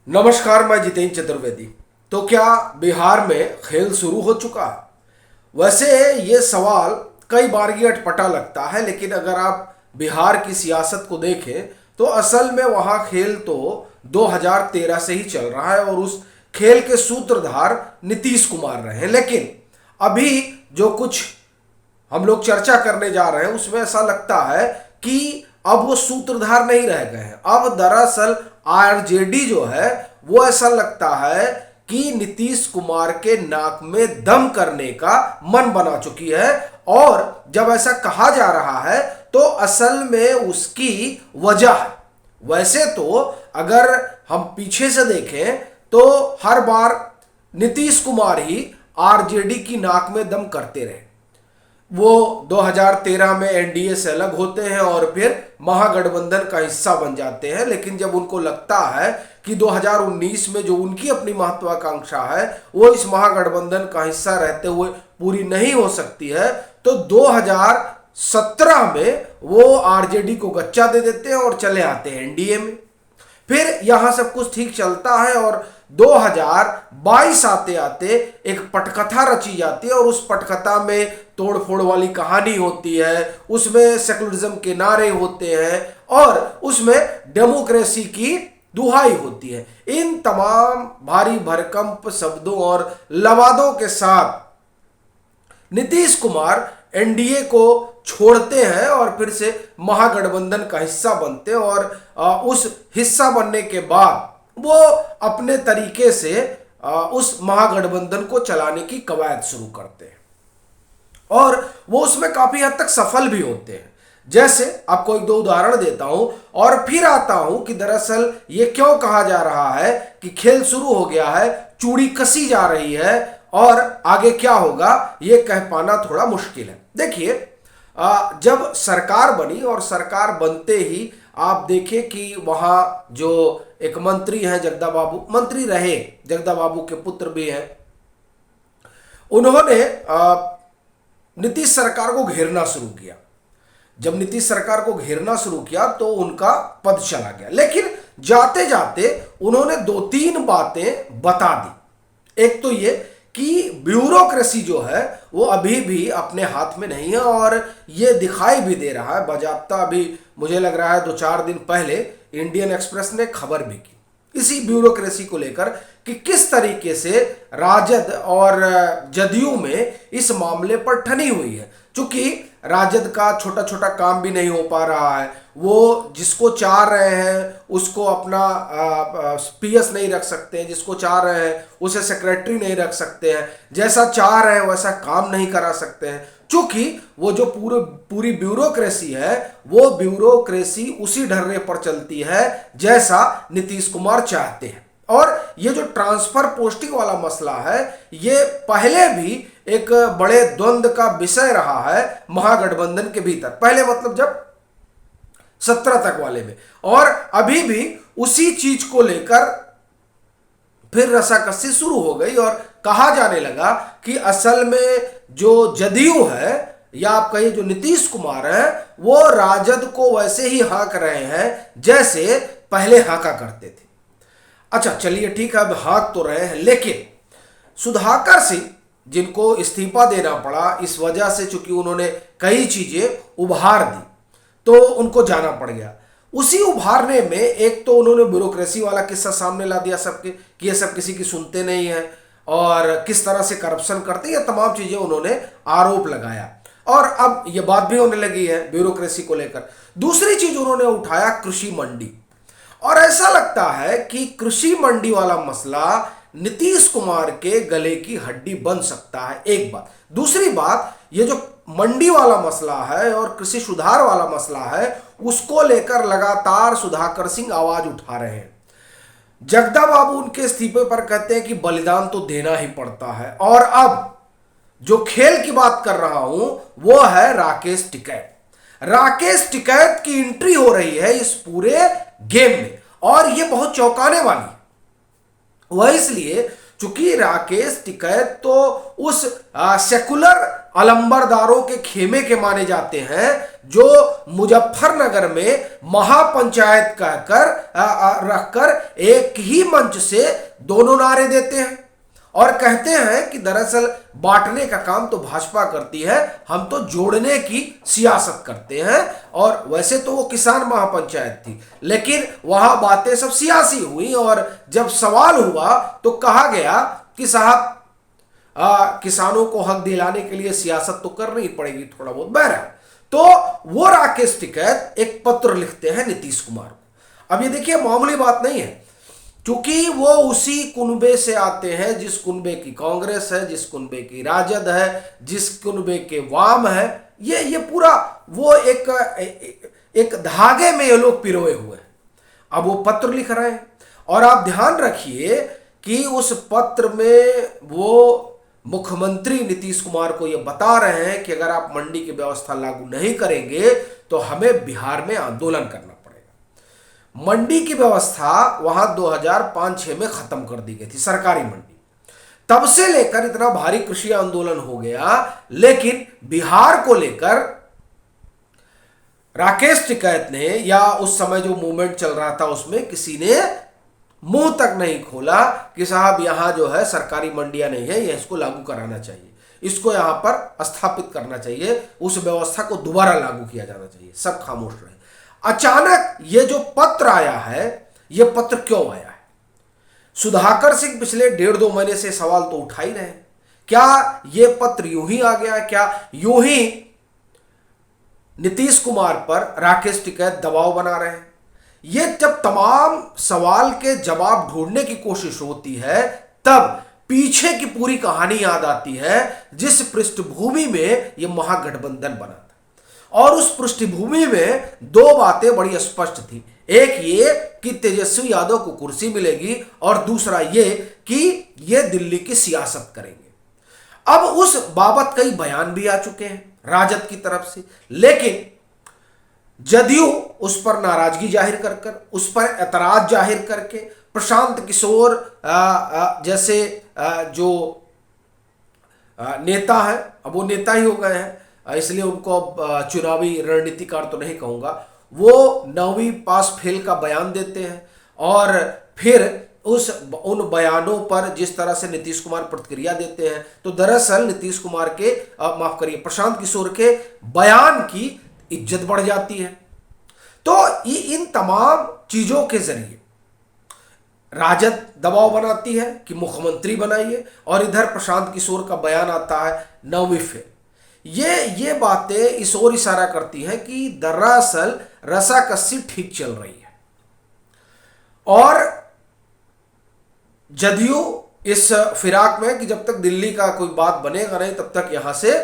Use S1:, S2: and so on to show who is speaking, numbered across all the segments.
S1: नमस्कार, मैं जितेंद्र चतुर्वेदी। तो क्या बिहार में खेल शुरू हो चुका है? वैसे ये सवाल कई बार ये अटपटा लगता है, लेकिन अगर आप बिहार की सियासत को देखें तो असल में वहाँ खेल तो 2013 से ही चल रहा है और उस खेल के सूत्रधार नीतीश कुमार रहे हैं। लेकिन अभी जो कुछ हम लोग चर्चा करने जा रहे हैं उसमें ऐसा लगता है कि अब वो सूत्रधार नहीं रह गए हैं। अब दरअसल आरजेडी जो है वो ऐसा लगता है कि नीतीश कुमार के नाक में दम करने का मन बना चुकी है। और जब ऐसा कहा जा रहा है तो असल में उसकी वजह है। वैसे तो अगर हम पीछे से देखें तो हर बार नीतीश कुमार ही आरजेडी की नाक में दम करते रहे। वो 2013 में एनडीए से अलग होते हैं और फिर महागठबंधन का हिस्सा बन जाते हैं, लेकिन जब उनको लगता है कि 2019 में जो उनकी अपनी महत्वाकांक्षा है वो इस महागठबंधन का हिस्सा रहते हुए पूरी नहीं हो सकती है, तो 2017 में वो आरजेडी को गच्चा दे देते हैं और चले आते हैं एनडीए में। फिर यहां सब कुछ ठीक चलता है और 2022 आते आते एक पटकथा रची जाती है और उस पटकथा में तोड़फोड़ वाली कहानी होती है, उसमें सेकुलरिज्म के नारे होते हैं और उसमें डेमोक्रेसी की दुहाई होती है। इन तमाम भारी भरकम शब्दों और लवादों के साथ नीतीश कुमार एनडीए को छोड़ते हैं और फिर से महागठबंधन का हिस्सा बनते हैं और उस हिस्सा बनने के बाद वो अपने तरीके से उस महागठबंधन को चलाने की कवायद शुरू करते हैं और वो उसमें काफी हद तक सफल भी होते हैं। जैसे आपको एक दो उदाहरण देता हूं और फिर आता हूं कि दरअसल ये क्यों कहा जा रहा है कि खेल शुरू हो गया है, चूड़ी कसी जा रही है और आगे क्या होगा ये कह पाना थोड़ा मुश्किल है। देखिए, जब सरकार बनी और सरकार बनते ही आप देखें कि वहां जो एक मंत्री हैं जगदा बाबू, मंत्री रहे, जगदा बाबू के पुत्र भी हैं, उन्होंने नीतीश सरकार को घेरना शुरू किया। जब नीतीश सरकार को घेरना शुरू किया तो उनका पद चला गया, लेकिन जाते जाते उन्होंने दो तीन बातें बता दी। एक तो ये कि ब्यूरोक्रेसी जो है वो अभी भी अपने हाथ में नहीं है और ये दिखाई भी दे रहा है बाजाप्ता। अभी मुझे लग रहा है 2-4 दिन पहले इंडियन एक्सप्रेस ने खबर भी की इसी ब्यूरोक्रेसी को लेकर कि किस तरीके से राजद और जदयू में इस मामले पर ठनी हुई है। चूंकि राजद का छोटा छोटा काम भी नहीं हो पा रहा है, वो जिसको चाह रहे हैं उसको अपना पीएस नहीं रख सकते हैं, जिसको चाह रहे हैं उसे सेक्रेटरी नहीं रख सकते हैं, जैसा चाह रहे हैं वैसा काम नहीं करा सकते हैं। चूंकि वो जो पूरी ब्यूरोक्रेसी है वो ब्यूरोक्रेसी उसी ढर्रे पर चलती है जैसा नीतीश कुमार चाहते हैं। और ये जो ट्रांसफर पोस्टिंग वाला मसला है ये पहले भी एक बड़े द्वंद्व का विषय रहा है महागठबंधन के भीतर, पहले मतलब जब 17 तक वाले में, और अभी भी उसी चीज को लेकर फिर रसाकसी शुरू हो गई और कहा जाने लगा कि असल में जो जदयू है या आप कहिए जो नीतीश कुमार है वो राजद को वैसे ही हाँक रहे हैं जैसे पहले हाँका करते थे। अच्छा चलिए ठीक है, अब हाँक तो रहे हैं, लेकिन सुधाकर सिंह जिनको इस्तीफा देना पड़ा इस वजह से चूंकि उन्होंने कई चीजें उभार दी तो उनको जाना पड़ गया। उसी उभारने में एक तो उन्होंने ब्यूरोक्रेसी वाला किस्सा सामने ला दिया सबके कि ये सब किसी की सुनते नहीं है और किस तरह से करप्शन करते हैं, ये तमाम चीजें उन्होंने आरोप लगाया और अब ये बात भी होने लगी है ब्यूरोक्रेसी को लेकर। दूसरी चीज उन्होंने उठाया कृषि मंडी, और ऐसा लगता है कि कृषि मंडी वाला मसला नीतीश कुमार के गले की हड्डी बन सकता है, एक बात। दूसरी बात, ये जो मंडी वाला मसला है और कृषि सुधार वाला मसला है उसको लेकर लगातार सुधाकर सिंह आवाज उठा रहे हैं। जगदा बाबू उनके इस्तीफे पर कहते हैं कि बलिदान तो देना ही पड़ता है। और अब जो खेल की बात कर रहा हूं वो है राकेश टिकैत। राकेश टिकैत की एंट्री हो रही है इस पूरे गेम में और ये बहुत चौंकाने वाली है। वह इसलिए चूंकि राकेश टिकैत तो उस सेकुलर अलंबरदारों के खेमे के माने जाते हैं, जो मुजफ्फरनगर में महापंचायत कहकर रखकर एक ही मंच से दोनों नारे देते हैं और कहते हैं कि दरअसल बांटने का काम तो भाजपा करती है, हम तो जोड़ने की सियासत करते हैं। और वैसे तो वो किसान महापंचायत थी, लेकिन वहां बातें सब सियासी हुई और जब सवाल हुआ तो कहा गया कि साहब किसानों को हक दिलाने के लिए सियासत तो करनी पड़ेगी थोड़ा बहुत। बहरहाल, तो वो राकेश टिकैत एक पत्र लिखते हैं नीतीश कुमार को। अब ये देखिए, मामूली बात नहीं है, क्योंकि वो उसी कुनबे से आते हैं जिस कुनबे की कांग्रेस है, जिस कुनबे की राजद है, जिस कुनबे के वाम है। ये पूरा वो एक धागे में ये लोग पिरोए हुए हैं। अब वो पत्र लिख रहे हैं और आप ध्यान रखिए कि उस पत्र में वो मुख्यमंत्री नीतीश कुमार को यह बता रहे हैं कि अगर आप मंडी की व्यवस्था लागू नहीं करेंगे तो हमें बिहार में आंदोलन करना पड़ेगा। मंडी की व्यवस्था वहां 2005-06 में खत्म कर दी गई थी, सरकारी मंडी। तब से लेकर इतना भारी कृषि आंदोलन हो गया, लेकिन बिहार को लेकर राकेश टिकैत ने या उस समय जो मूवमेंट चल रहा था उसमें किसी ने मुंह तक नहीं खोला कि साहब यहां जो है सरकारी मंडियां नहीं है, यह इसको लागू कराना चाहिए, इसको यहां पर स्थापित करना चाहिए, उस व्यवस्था को दोबारा लागू किया जाना चाहिए। सब खामोश रहे। अचानक ये जो पत्र आया है, यह पत्र क्यों आया है? सुधाकर सिंह पिछले 1.5-2 महीने से सवाल तो उठा ही रहे हैं। क्या यह पत्र यूं ही आ गया? क्या यूं ही नीतीश कुमार पर राकेश टिकैत दबाव बना रहे हैं? ये जब तमाम सवाल के जवाब ढूंढने की कोशिश होती है, तब पीछे की पूरी कहानी याद आती है, जिस पृष्ठभूमि में यह महागठबंधन बना था। और उस पृष्ठभूमि में 2 बातें बड़ी स्पष्ट थी। एक ये कि तेजस्वी यादव को कुर्सी मिलेगी और दूसरा ये कि ये दिल्ली की सियासत करेंगे। अब उस बाबत कई बयान भी आ चुके हैं राजद की तरफ से, लेकिन जदयू उस पर नाराजगी जाहिर कर उस पर एतराज जाहिर करके प्रशांत किशोर जैसे जो नेता है, अब वो नेता ही हो गए हैं इसलिए उनको अब चुनावी रणनीतिकार तो नहीं कहूंगा, वो 9वीं पास फेल का बयान देते हैं और फिर उन बयानों पर जिस तरह से नीतीश कुमार प्रतिक्रिया देते हैं, तो दरअसल नीतीश कुमार के माफ करिए प्रशांत किशोर के बयान की इज्जत बढ़ जाती है। तो इन तमाम चीजों के जरिए राजद दबाव बनाती है कि मुख्यमंत्री बनाइए, और इधर प्रशांत किशोर का बयान आता है 9वीं फेल। ये बातें इस ओर इशारा करती हैं कि दरअसल रसाकसी ठीक चल रही है और जदयू इस फिराक में कि जब तक दिल्ली का कोई बात बनेगा नहीं तब तक यहां से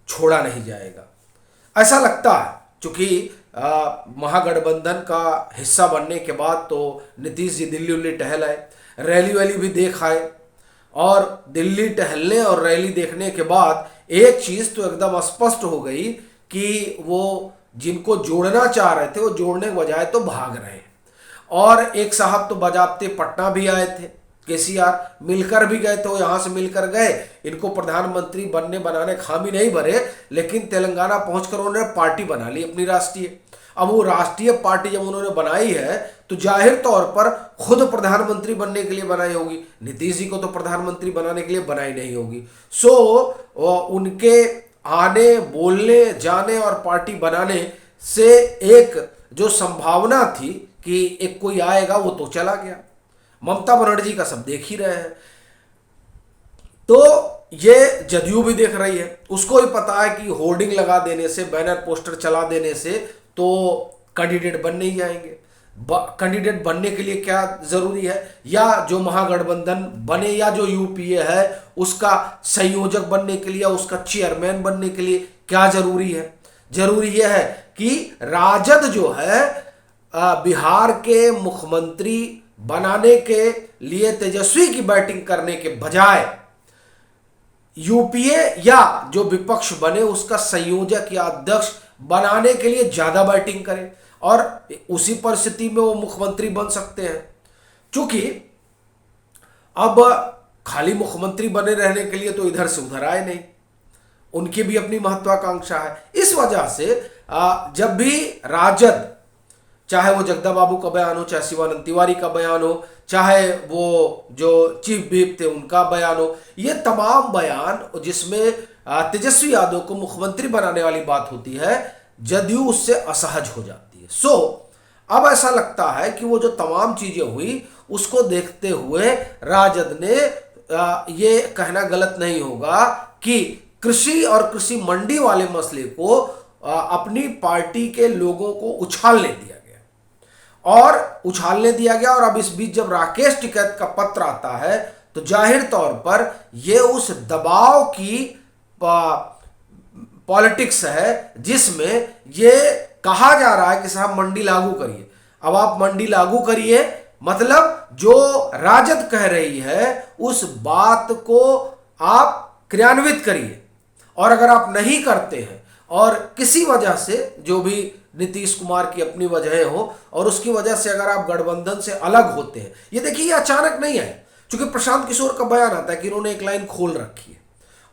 S1: छोड़ा नहीं जाएगा, ऐसा लगता है। चूंकि महागठबंधन का हिस्सा बनने के बाद तो नीतीश जी दिल्ली उल्ली टहल आए, रैली वैली भी देख आए, और दिल्ली टहलने और रैली देखने के बाद एक चीज तो एकदम स्पष्ट हो गई कि वो जिनको जोड़ना चाह रहे थे वो जोड़ने के बजाय तो भाग रहे हैं। और एक साहब तो बजाबते पटना भी आए थे, केसीआर मिलकर भी गए थे, वो यहां से मिलकर गए, इनको प्रधानमंत्री बनने बनाने खामी नहीं भरे, लेकिन तेलंगाना पहुंचकर उन्होंने पार्टी बना ली अपनी राष्ट्रीय। अब वो राष्ट्रीय पार्टी जब उन्होंने बनाई है तो जाहिर तौर पर खुद प्रधानमंत्री बनने के लिए बनाई होगी, नीतीश जी को तो प्रधानमंत्री बनाने के लिए बनाई नहीं होगी। सो उनके आने बोलने जाने और पार्टी बनाने से एक जो संभावना थी कि एक कोई आएगा वो तो चला गया। ममता बनर्जी का सब देख ही रहे हैं, तो ये जदयू भी देख रही है, उसको भी पता है कि होर्डिंग लगा देने से, बैनर पोस्टर चला देने से तो कैंडिडेट बन नहीं जाएंगे। कैंडिडेट बनने के लिए क्या जरूरी है, या जो महागठबंधन बने या जो यूपीए है उसका संयोजक बनने के लिए, उसका चेयरमैन बनने के लिए क्या जरूरी है? जरूरी यह है कि राजद जो है बिहार के मुख्यमंत्री बनाने के लिए तेजस्वी की बैटिंग करने के बजाय यूपीए या जो विपक्ष बने उसका संयोजक या अध्यक्ष बनाने के लिए ज्यादा बैटिंग करे, और उसी परिस्थिति में वो मुख्यमंत्री बन सकते हैं। क्योंकि अब खाली मुख्यमंत्री बने रहने के लिए तो इधर से उधर आए नहीं, उनकी भी अपनी महत्वाकांक्षा है। इस वजह से जब भी राजद, चाहे वो जगदा बाबू का बयान हो, चाहे शिवानंद तिवारी का बयान हो, चाहे वो जो चीफ व्हिप थे उनका बयान हो, ये तमाम बयान जिसमें तेजस्वी यादव को मुख्यमंत्री बनाने वाली बात होती है, जदयू उससे असहज हो जाती है। अब ऐसा लगता है कि वो जो तमाम चीजें हुई उसको देखते हुए राजद ने ये कहना गलत नहीं होगा कि कृषि और कृषि मंडी वाले मसले को अपनी पार्टी के लोगों को उछालने दिया गया। और अब इस बीच जब राकेश टिकैत का पत्र आता है तो जाहिर तौर पर यह उस दबाव की पॉलिटिक्स है जिसमें यह कहा जा रहा है कि साहब मंडी लागू करिए। अब आप मंडी लागू करिए मतलब जो राजद कह रही है उस बात को आप क्रियान्वित करिए, और अगर आप नहीं करते हैं और किसी वजह से, जो भी नीतीश कुमार की अपनी वजह हो, और उसकी वजह से अगर आप गठबंधन से अलग होते हैं, ये देखिए ये अचानक नहीं है, क्योंकि प्रशांत किशोर का बयान आता है कि इन्होंने एक लाइन खोल रखी है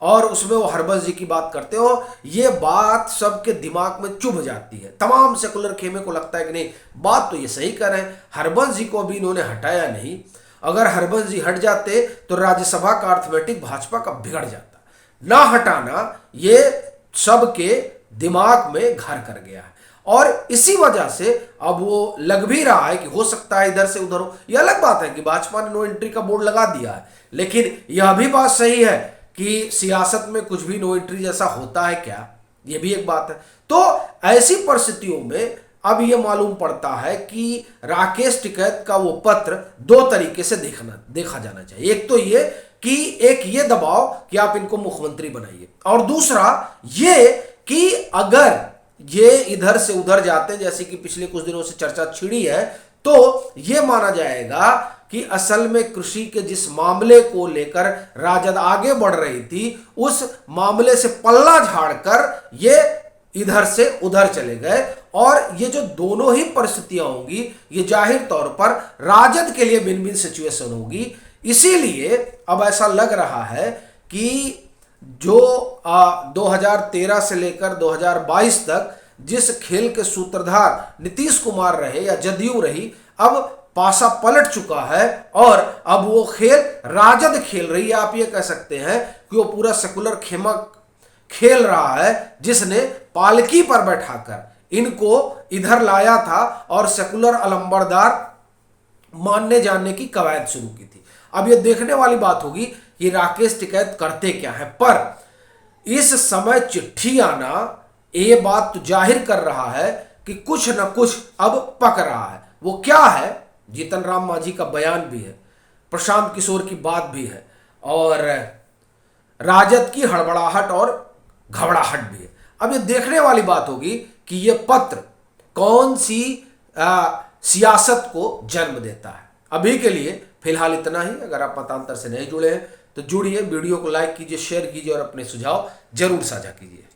S1: और उसमें वो हरबंस जी की बात करते हो। ये बात सबके दिमाग में चुभ जाती है, तमाम सेकुलर खेमे को लगता है कि नहीं बात तो ये सही कर रहे हैं। हरबंस जी को अभी इन्होंने हटाया नहीं, अगर हरबंस जी हट जाते तो राज्यसभा का अर्थमेटिक भाजपा का बिगड़ जाता। ना हटाना ये सबके दिमाग में घर कर गया है, और इसी वजह से अब वो लग भी रहा है कि हो सकता है इधर से उधर हो। यह अलग बात है कि भाजपा ने नो एंट्री का बोर्ड लगा दिया है, लेकिन यह भी बात सही है कि सियासत में कुछ भी नो एंट्री जैसा होता है क्या, यह भी एक बात है। तो ऐसी परिस्थितियों में अब यह मालूम पड़ता है कि राकेश टिकैत का वो पत्र दो तरीके से देखा जाना चाहिए। एक तो ये कि एक ये दबाव कि आप इनको मुख्यमंत्री बनाइए, और दूसरा ये कि अगर ये इधर से उधर जाते हैं, जैसे कि पिछले कुछ दिनों से चर्चा छिड़ी है, तो ये माना जाएगा कि असल में कृषि के जिस मामले को लेकर राजद आगे बढ़ रही थी, उस मामले से पल्ला झाड़कर ये इधर से उधर चले गए, और ये जो दोनों ही परिस्थितियां होंगी ये जाहिर तौर पर राजद के लिए विन विन सिचुएशन होगी। इसीलिए अब ऐसा लग रहा है कि जो 2013 से लेकर 2022 तक जिस खेल के सूत्रधार नीतीश कुमार रहे या जदयू रही, अब पासा पलट चुका है और अब वो खेल राजद खेल रही है। आप ये कह सकते हैं कि वो पूरा सेकुलर खेमा खेल रहा है जिसने पालकी पर बैठाकर इनको इधर लाया था और सेकुलर अलंबरदार मानने जानने की कवायद शुरू की थी। अब ये देखने वाली बात होगी कि राकेश टिकैत करते क्या है, पर इस समय चिट्ठी आना ये बात तो जाहिर कर रहा है कि कुछ न कुछ अब पक रहा है। वो क्या है? जीतन राम मांझी का बयान भी है, प्रशांत किशोर की बात भी है, और राजद की हड़बड़ाहट और घबराहट भी है। अब ये देखने वाली बात होगी कि ये पत्र कौन सी सियासत को जन्म देता है। अभी के लिए फिलहाल इतना ही। अगर आप मतांतर से नहीं जुड़े हैं तो जुड़िए, वीडियो को लाइक कीजिए, शेयर कीजिए और अपने सुझाव जरूर साझा कीजिए।